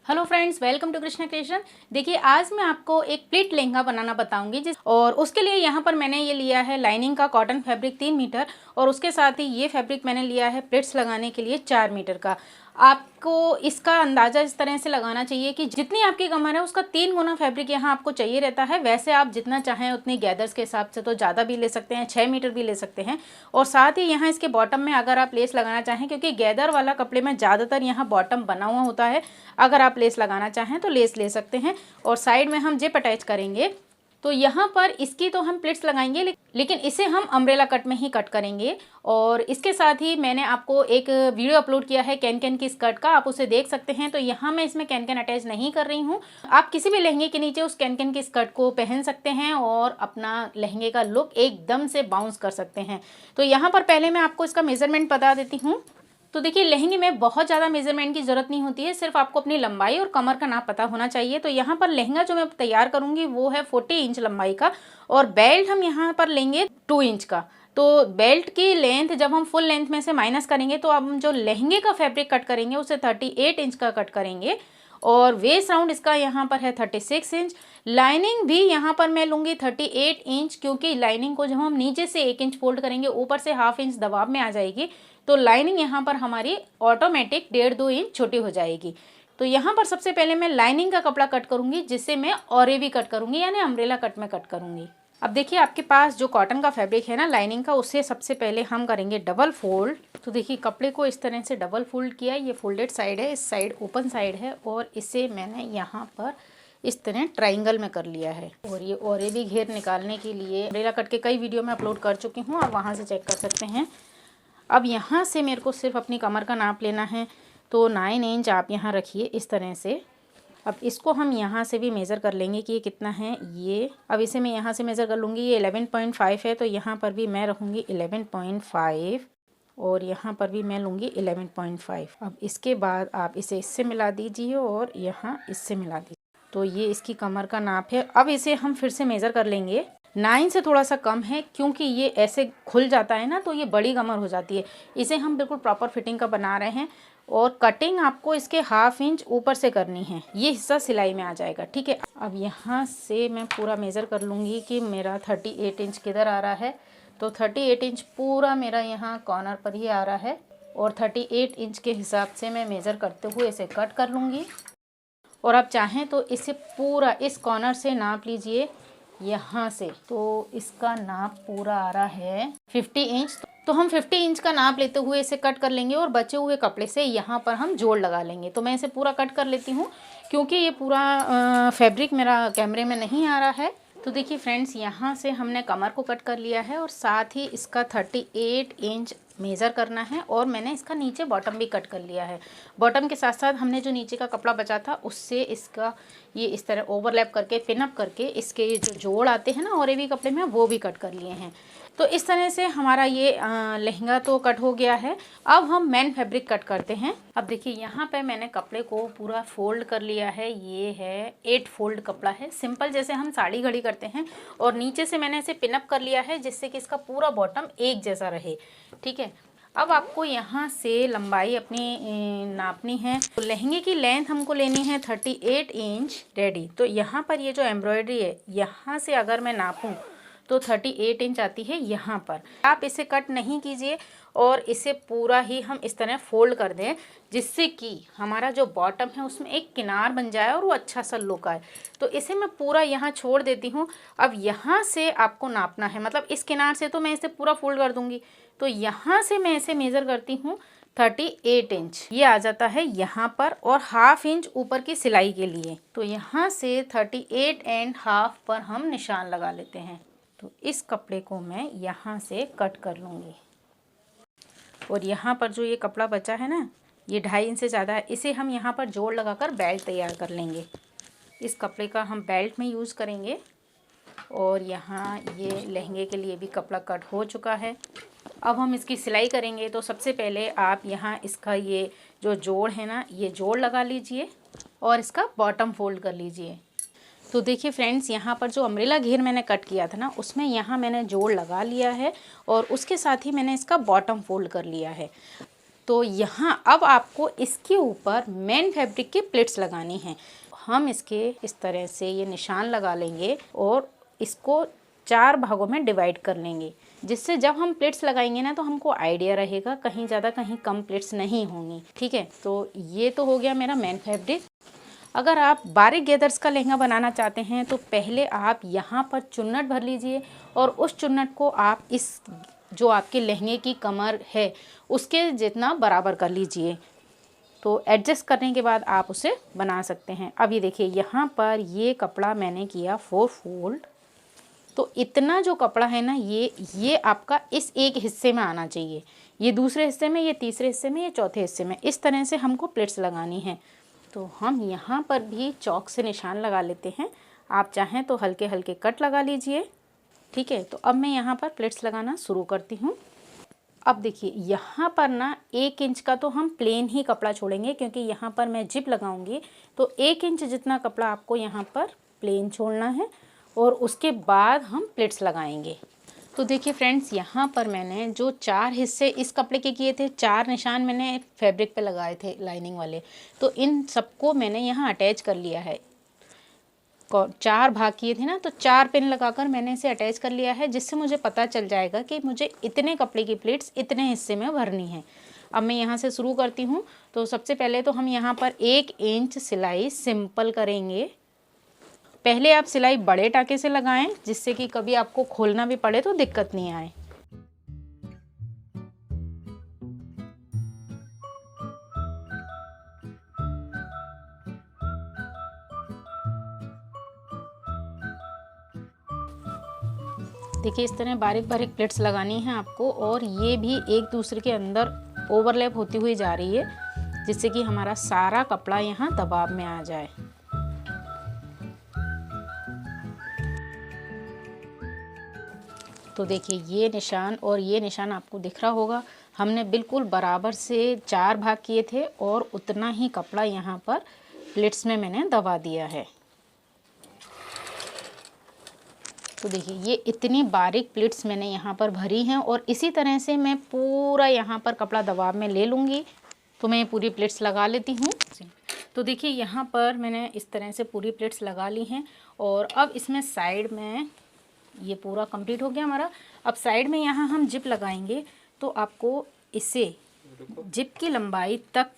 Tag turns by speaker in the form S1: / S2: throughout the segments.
S1: Hello friends, welcome to Krishna creation. देखिए, आज मैं आपको एक प्लीट लहंगा बनाना बताऊंगी और उसके लिए यहाँ पर मैंने ये लिया है लाइनिंग का कॉटन फैब्रिक 3 मीटर और उसके साथ ही ये फैब्रिक मैंने लिया है प्लीट्स लगाने के लिए 4 मीटर का। आपको इसका अंदाज़ा इस तरह से लगाना चाहिए कि जितनी आपकी कमर है उसका 3 गुना फैब्रिक यहाँ आपको चाहिए रहता है। वैसे आप जितना चाहें उतनी गैदर्स के हिसाब से तो ज़्यादा भी ले सकते हैं, 6 मीटर भी ले सकते हैं। और साथ ही यहाँ इसके बॉटम में अगर आप लेस लगाना चाहें, क्योंकि गैदर वाला कपड़े में ज़्यादातर यहाँ बॉटम बना हुआ होता है, अगर आप लेस लगाना चाहें तो लेस ले सकते हैं। और साइड में हम जिप अटैच करेंगे तो यहाँ पर इसकी तो हम प्लिट्स लगाएंगे, लेकिन इसे हम अम्ब्रेला कट में ही कट करेंगे। और इसके साथ ही मैंने आपको एक वीडियो अपलोड किया है कैन की स्कर्ट का, आप उसे देख सकते हैं। तो यहाँ मैं इसमें कैन अटैच नहीं कर रही हूँ। आप किसी भी लहंगे के नीचे उस कैन की स्कर्ट को पहन सकते हैं और अपना लहंगे का लुक एकदम से बाउंस कर सकते हैं। तो यहाँ पर पहले मैं आपको इसका मेजरमेंट बता देती हूँ। तो देखिए, लहंगे में बहुत ज़्यादा मेजरमेंट की ज़रूरत नहीं होती है, सिर्फ आपको अपनी लंबाई और कमर का नाप पता होना चाहिए। तो यहाँ पर लहंगा जो मैं तैयार करूँगी वो है 40 इंच लंबाई का और बेल्ट हम यहाँ पर लेंगे 2 इंच का। तो बेल्ट की लेंथ जब हम फुल लेंथ में से माइनस करेंगे तो हम जो लहंगे का फैब्रिक कट करेंगे उसे 38 इंच का कट करेंगे और वेस्ट राउंड इसका यहाँ पर है 36 इंच। लाइनिंग भी यहाँ पर मैं लूँगी 38 इंच, क्योंकि लाइनिंग को जब हम नीचे से 1 इंच फोल्ड करेंगे ऊपर से ½ इंच दबाव में आ जाएगी, तो लाइनिंग यहाँ पर हमारी ऑटोमेटिक 1.5-2 इंच छोटी हो जाएगी। तो यहाँ पर सबसे पहले मैं लाइनिंग का कपड़ा कट करूँगी, जिससे मैं ऑरेवी कट करूँगी, यानी अम्ब्रेला कट में कट करूँगी। अब देखिए, आपके पास जो कॉटन का फैब्रिक है ना लाइनिंग का, उससे सबसे पहले हम करेंगे डबल फोल्ड। तो देखिए, कपड़े को इस तरह से डबल फोल्ड किया, ये फोल्डेड साइड है, इस साइड ओपन साइड है और इसे मैंने यहाँ पर इस तरह ट्राइंगल में कर लिया है। और ये ऑरेवी घेर निकालने के लिए अम्ब्रेला कट के कई वीडियो में अपलोड कर चुकी हूँ, आप वहाँ से चेक कर सकते हैं। अब यहाँ से मेरे को सिर्फ अपनी कमर का नाप लेना है, तो 9 इंच आप यहाँ रखिए इस तरह से। अब इसको हम यहाँ से भी मेज़र कर लेंगे कि ये कितना है। ये अब इसे मैं यहाँ से मेज़र कर लूँगी, ये 11.5 है, तो यहाँ पर भी मैं रहूँगी 11.5 और यहाँ पर भी मैं लूँगी 11.5। अब इसके बाद आप इसे इससे मिला दीजिए और यहाँ इससे मिला दीजिए, तो ये इसकी कमर का नाप है। अब इसे हम फिर से मेज़र कर लेंगे। 9 से थोड़ा सा कम है, क्योंकि ये ऐसे खुल जाता है ना, तो ये बड़ी कमर हो जाती है। इसे हम बिल्कुल प्रॉपर फिटिंग का बना रहे हैं और कटिंग आपको इसके ½ इंच ऊपर से करनी है, ये हिस्सा सिलाई में आ जाएगा, ठीक है। अब यहाँ से मैं पूरा मेज़र कर लूँगी कि मेरा 38 इंच किधर आ रहा है। तो 38 इंच पूरा मेरा यहाँ कॉर्नर पर ही आ रहा है और 38 इंच के हिसाब से मैं मेज़र करते हुए इसे कट कर लूँगी। और आप चाहें तो इसे पूरा इस कॉर्नर से नाप लीजिए यहाँ से, तो इसका नाप पूरा आ रहा है 50 इंच। तो हम 50 इंच का नाप लेते हुए इसे कट कर लेंगे और बचे हुए कपड़े से यहाँ पर हम जोड़ लगा लेंगे। तो मैं इसे पूरा कट कर लेती हूँ, क्योंकि ये पूरा फैब्रिक मेरा कैमरे में नहीं आ रहा है। तो देखिए फ्रेंड्स, यहाँ से हमने कमर को कट कर लिया है और साथ ही इसका 38 इंच मेज़र करना है और मैंने इसका नीचे बॉटम भी कट कर लिया है। बॉटम के साथ साथ हमने जो नीचे का कपड़ा बचा था उससे इसका ये इस तरह ओवरलैप करके पिन अप करके इसके जो जोड़ आते हैं ना ऑरेवी कपड़े में, वो भी कट कर लिए हैं। तो इस तरह से हमारा ये लहंगा तो कट हो गया है। अब हम मेन फैब्रिक कट करते हैं। अब देखिए, यहाँ पे मैंने कपड़े को पूरा फोल्ड कर लिया है। ये है 8 फोल्ड कपड़ा है, सिंपल जैसे हम साड़ी घड़ी करते हैं, और नीचे से मैंने इसे पिन अप कर लिया है जिससे कि इसका पूरा बॉटम एक जैसा रहे, ठीक है। अब आपको यहाँ से लंबाई अपनी नापनी है। तो लहंगे की लेंथ हमको लेनी है 38 इंच रेडी। तो यहाँ पर ये जो एम्ब्रॉयडरी है, यहाँ से अगर मैं नापूँ तो 38 इंच आती है यहाँ पर। आप इसे कट नहीं कीजिए और इसे पूरा ही हम इस तरह फोल्ड कर दें, जिससे कि हमारा जो बॉटम है उसमें एक किनार बन जाए और वो अच्छा सा लुक आए। तो इसे मैं पूरा यहाँ छोड़ देती हूँ। अब यहाँ से आपको नापना है, मतलब इस किनार से तो मैं इसे पूरा फोल्ड कर दूँगी, तो यहाँ से मैं इसे मेज़र करती हूँ 38 इंच, ये आ जाता है यहाँ पर, और ½ इंच ऊपर की सिलाई के लिए। तो यहाँ से 38.5 पर हम निशान लगा लेते हैं। तो इस कपड़े को मैं यहाँ से कट कर लूँगी और यहाँ पर जो ये कपड़ा बचा है ना, ये 2.5 इंच से ज़्यादा है, इसे हम यहाँ पर जोड़ लगाकर बेल्ट तैयार कर लेंगे। इस कपड़े का हम बेल्ट में यूज़ करेंगे। और यहाँ ये लहंगे के लिए भी कपड़ा कट हो चुका है। अब हम इसकी सिलाई करेंगे। तो सबसे पहले आप यहाँ इसका ये जो जोड़ है ना, ये जोड़ लगा लीजिए और इसका बॉटम फोल्ड कर लीजिए। तो देखिए फ्रेंड्स, यहाँ पर जो अम्ब्रेला घेर मैंने कट किया था ना, उसमें यहाँ मैंने जोड़ लगा लिया है और उसके साथ ही मैंने इसका बॉटम फोल्ड कर लिया है। तो यहाँ अब आपको इसके ऊपर मेन फैब्रिक की प्लेट्स लगानी हैं। हम इसके इस तरह से ये निशान लगा लेंगे और इसको 4 भागों में डिवाइड कर लेंगे, जिससे जब हम प्लेट्स लगाएंगे ना तो हमको आइडिया रहेगा, कहीं ज़्यादा कहीं कम प्लेट्स नहीं होंगी। ठीक है, तो ये तो हो गया मेरा मेन फैब्रिक। अगर आप बारीक गैदर्स का लहंगा बनाना चाहते हैं तो पहले आप यहाँ पर चुन्नट भर लीजिए और उस चुन्नट को आप इस जो आपके लहंगे की कमर है उसके जितना बराबर कर लीजिए। तो एडजस्ट करने के बाद आप उसे बना सकते हैं। अब ये देखिए यहाँ पर ये कपड़ा मैंने किया 4 फोल्ड। तो इतना जो कपड़ा है ना ये आपका इस एक हिस्से में आना चाहिए, ये दूसरे हिस्से में, ये तीसरे हिस्से में, ये चौथे हिस्से में। इस तरह से हमको प्लेट्स लगानी है। तो हम यहाँ पर भी चौक से निशान लगा लेते हैं। आप चाहें तो हल्के हल्के कट लगा लीजिए। ठीक है, तो अब मैं यहाँ पर प्लेट्स लगाना शुरू करती हूँ। अब देखिए यहाँ पर ना 1 इंच का तो हम प्लेन ही कपड़ा छोड़ेंगे, क्योंकि यहाँ पर मैं जिप लगाऊंगी। तो 1 इंच जितना कपड़ा आपको यहाँ पर प्लेन छोड़ना है और उसके बाद हम प्लेट्स लगाएंगे। तो देखिए फ्रेंड्स, यहाँ पर मैंने जो 4 हिस्से इस कपड़े के किए थे, 4 निशान मैंने फैब्रिक पे लगाए थे लाइनिंग वाले, तो इन सबको मैंने यहाँ अटैच कर लिया है। 4 भाग किए थे ना, तो 4 पिन लगाकर मैंने इसे अटैच कर लिया है, जिससे मुझे पता चल जाएगा कि मुझे इतने कपड़े की प्लेट्स इतने हिस्से में भरनी है। अब मैं यहाँ से शुरू करती हूँ। तो सबसे पहले तो हम यहाँ पर 1 इंच सिलाई सिंपल करेंगे। पहले आप सिलाई बड़े टाके से लगाएं, जिससे कि कभी आपको खोलना भी पड़े तो दिक्कत नहीं आए। देखिए इस तरह बारीक बारीक प्लेट्स लगानी है आपको, और ये भी एक दूसरे के अंदर ओवरलैप होती हुई जा रही है, जिससे कि हमारा सारा कपड़ा यहाँ दबाव में आ जाए। तो देखिए ये निशान और ये निशान आपको दिख रहा होगा, हमने बिल्कुल बराबर से 4 भाग किए थे और उतना ही कपड़ा यहाँ पर प्लेट्स में मैंने दबा दिया है। तो देखिए ये इतनी बारीक प्लेट्स मैंने यहाँ पर भरी हैं, और इसी तरह से मैं पूरा यहाँ पर कपड़ा दबाव में ले लूँगी। तो मैं पूरी प्लेट्स लगा लेती हूँ। तो देखिए यहाँ पर मैंने इस तरह से पूरी प्लेट्स लगा ली हैं, और अब इसमें साइड में ये पूरा कंप्लीट हो गया हमारा। अब साइड में यहाँ हम जिप लगाएंगे, तो आपको इसे जिप की लंबाई तक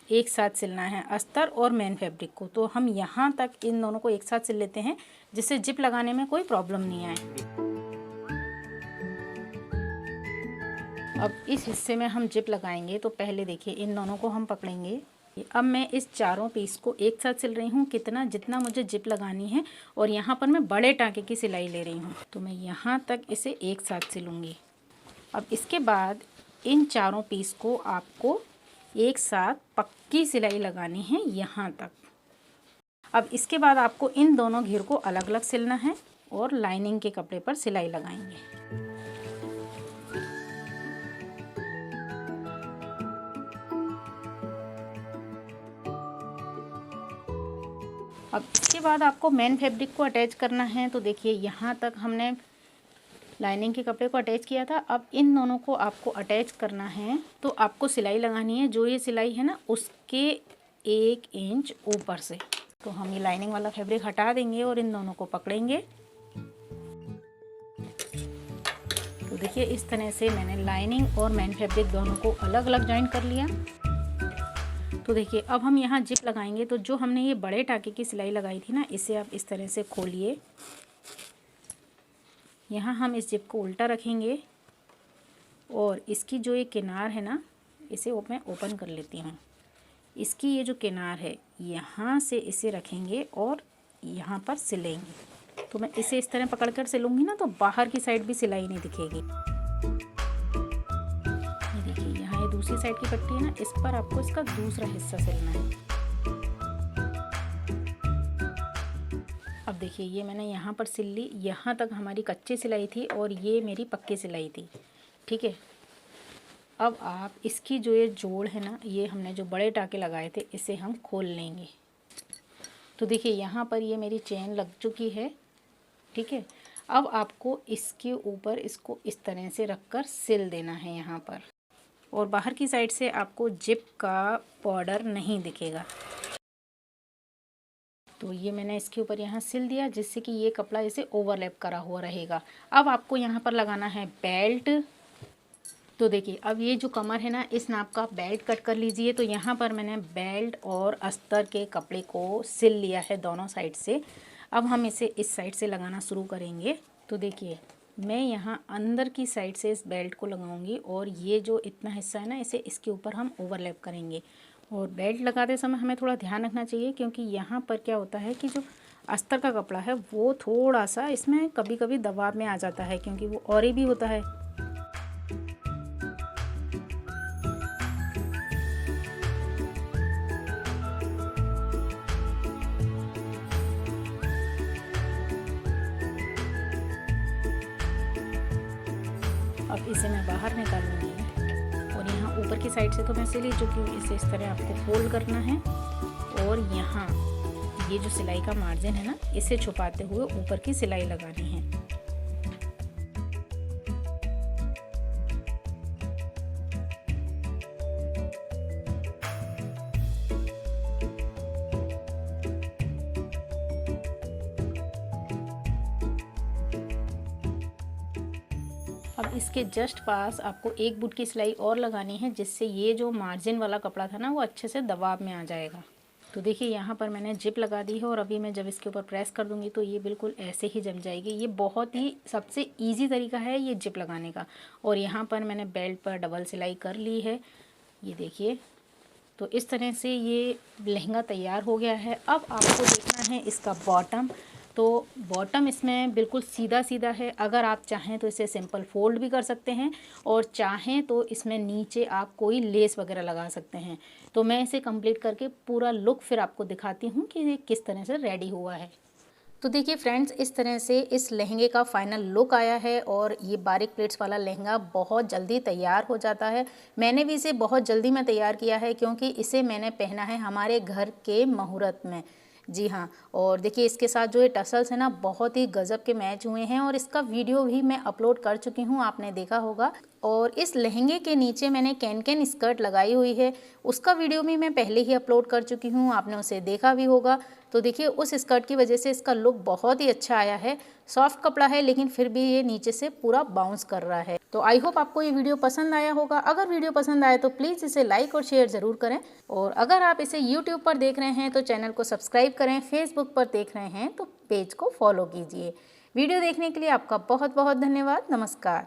S1: एक साथ सिलना है, अस्तर और मेन फैब्रिक को। तो हम यहाँ तक इन दोनों को एक साथ सिल लेते हैं, जिससे जिप लगाने में कोई प्रॉब्लम नहीं आए। अब इस हिस्से में हम जिप लगाएंगे, तो पहले देखिए इन दोनों को हम पकड़ेंगे। अब मैं इस चारों पीस को एक साथ सिल रही हूँ, कितना जितना मुझे जिप लगानी है, और यहाँ पर मैं बड़े टाँके की सिलाई ले रही हूँ। तो मैं यहाँ तक इसे एक साथ सिलूँगी। अब इसके बाद इन चारों पीस को आपको एक साथ पक्की सिलाई लगानी है यहाँ तक। अब इसके बाद आपको इन दोनों घेर को अलग अलग सिलना है और लाइनिंग के कपड़े पर सिलाई लगाएंगे। अब इसके बाद आपको मेन फैब्रिक को अटैच करना है। तो देखिए यहाँ तक हमने लाइनिंग के कपड़े को अटैच किया था, अब इन दोनों को आपको अटैच करना है। तो आपको सिलाई लगानी है, जो ये सिलाई है ना उसके 1 इंच ऊपर से। तो हम ये लाइनिंग वाला फैब्रिक हटा देंगे और इन दोनों को पकड़ेंगे। तो देखिए इस तरह से मैंने लाइनिंग और मेन फैब्रिक दोनों को अलग अलग जॉइन कर लिया। तो देखिए अब हम यहाँ जिप लगाएंगे। तो जो हमने ये बड़े टाके की सिलाई लगाई थी ना, इसे आप इस तरह से खोलिए। यहाँ हम इस जिप को उल्टा रखेंगे और इसकी जो ये किनार है ना, इसे मैं ओपन कर लेती हूँ। इसकी ये जो किनार है यहाँ से इसे रखेंगे और यहाँ पर सिलेंगे। तो मैं इसे इस तरह पकड़कर सिलूँगी ना, तो बाहर की साइड भी सिलाई नहीं दिखेगी। ये देखिए यहाँ ये दूसरी साइड की पट्टी है ना, इस पर आपको इसका दूसरा हिस्सा सिलना है। अब देखिए ये मैंने यहाँ पर सिल ली। यहाँ तक हमारी कच्ची सिलाई थी और ये मेरी पक्की सिलाई थी। ठीक है, अब आप इसकी जो ये जोड़ है ना, ये हमने जो बड़े टाके लगाए थे, इसे हम खोल लेंगे। तो देखिए यहाँ पर ये मेरी चेन लग चुकी है। ठीक है, अब आपको इसके ऊपर इसको इस तरह से रखकर सिल देना है यहाँ पर। और बाहर की साइड से आपको जिप का बॉर्डर नहीं दिखेगा। तो ये मैंने इसके ऊपर यहाँ सिल दिया जिससे कि ये कपड़ा इसे ओवरलैप करा हुआ रहेगा। अब आपको यहाँ पर लगाना है बेल्ट। तो देखिए अब ये जो कमर है ना, इस नाप का बेल्ट कट कर लीजिए। तो यहाँ पर मैंने बेल्ट और अस्तर के कपड़े को सिल लिया है दोनों साइड से। अब हम इसे इस साइड से लगाना शुरू करेंगे। तो देखिए मैं यहाँ अंदर की साइड से इस बेल्ट को लगाऊंगी और ये जो इतना हिस्सा है ना, इसे इसके ऊपर हम ओवरलैप करेंगे। और बेल्ट लगाते समय हमें थोड़ा ध्यान रखना चाहिए क्योंकि यहाँ पर क्या होता है कि जो अस्तर का कपड़ा है वो थोड़ा सा इसमें कभी कभी दबाव में आ जाता है क्योंकि वो औरी भी होता है। अब इसे मैं बाहर निकालूंगी और यहाँ ऊपर की साइड से तो मैं सिल ही चुकी हूँ। इसे इस तरह आपको फोल्ड करना है और यहाँ ये जो सिलाई का मार्जिन है ना, इसे छुपाते हुए ऊपर की सिलाई लगानी है। अब इसके जस्ट पास आपको एक बूट की सिलाई और लगानी है जिससे ये जो मार्जिन वाला कपड़ा था ना, वो अच्छे से दबाव में आ जाएगा। तो देखिए यहाँ पर मैंने जिप लगा दी है और अभी मैं जब इसके ऊपर प्रेस कर दूँगी तो ये बिल्कुल ऐसे ही जम जाएगी। ये बहुत ही सबसे इजी तरीका है ये जिप लगाने का। और यहाँ पर मैंने बेल्ट पर डबल सिलाई कर ली है, ये देखिए। तो इस तरह से ये लहंगा तैयार हो गया है। अब आपको देखना है इसका बॉटम। तो बॉटम इसमें बिल्कुल सीधा सीधा है। अगर आप चाहें तो इसे सिंपल फोल्ड भी कर सकते हैं और चाहें तो इसमें नीचे आप कोई लेस वगैरह लगा सकते हैं। तो मैं इसे कंप्लीट करके पूरा लुक फिर आपको दिखाती हूँ कि ये किस तरह से रेडी हुआ है। तो देखिए फ्रेंड्स, इस तरह से इस लहंगे का फाइनल लुक आया है और ये बारीक प्लेट्स वाला लहंगा बहुत जल्दी तैयार हो जाता है। मैंने भी इसे बहुत जल्दी में तैयार किया है क्योंकि इसे मैंने पहना है हमारे घर के मुहूर्त में। जी हाँ, और देखिए इसके साथ जो ये टसल्स हैं ना, बहुत ही गजब के मैच हुए हैं और इसका वीडियो भी मैं अपलोड कर चुकी हूँ, आपने देखा होगा। और इस लहंगे के नीचे मैंने कैन स्कर्ट लगाई हुई है, उसका वीडियो भी मैं पहले ही अपलोड कर चुकी हूँ, आपने उसे देखा भी होगा। तो देखिए उस स्कर्ट की वजह से इसका लुक बहुत ही अच्छा आया है। सॉफ्ट कपड़ा है लेकिन फिर भी ये नीचे से पूरा बाउंस कर रहा है। तो आई होप आपको ये वीडियो पसंद आया होगा। अगर वीडियो पसंद आए तो प्लीज़ इसे लाइक और शेयर ज़रूर करें। और अगर आप इसे यूट्यूब पर देख रहे हैं तो चैनल को सब्सक्राइब करें, फेसबुक पर देख रहे हैं तो पेज को फॉलो कीजिए। वीडियो देखने के लिए आपका बहुत बहुत धन्यवाद। नमस्कार।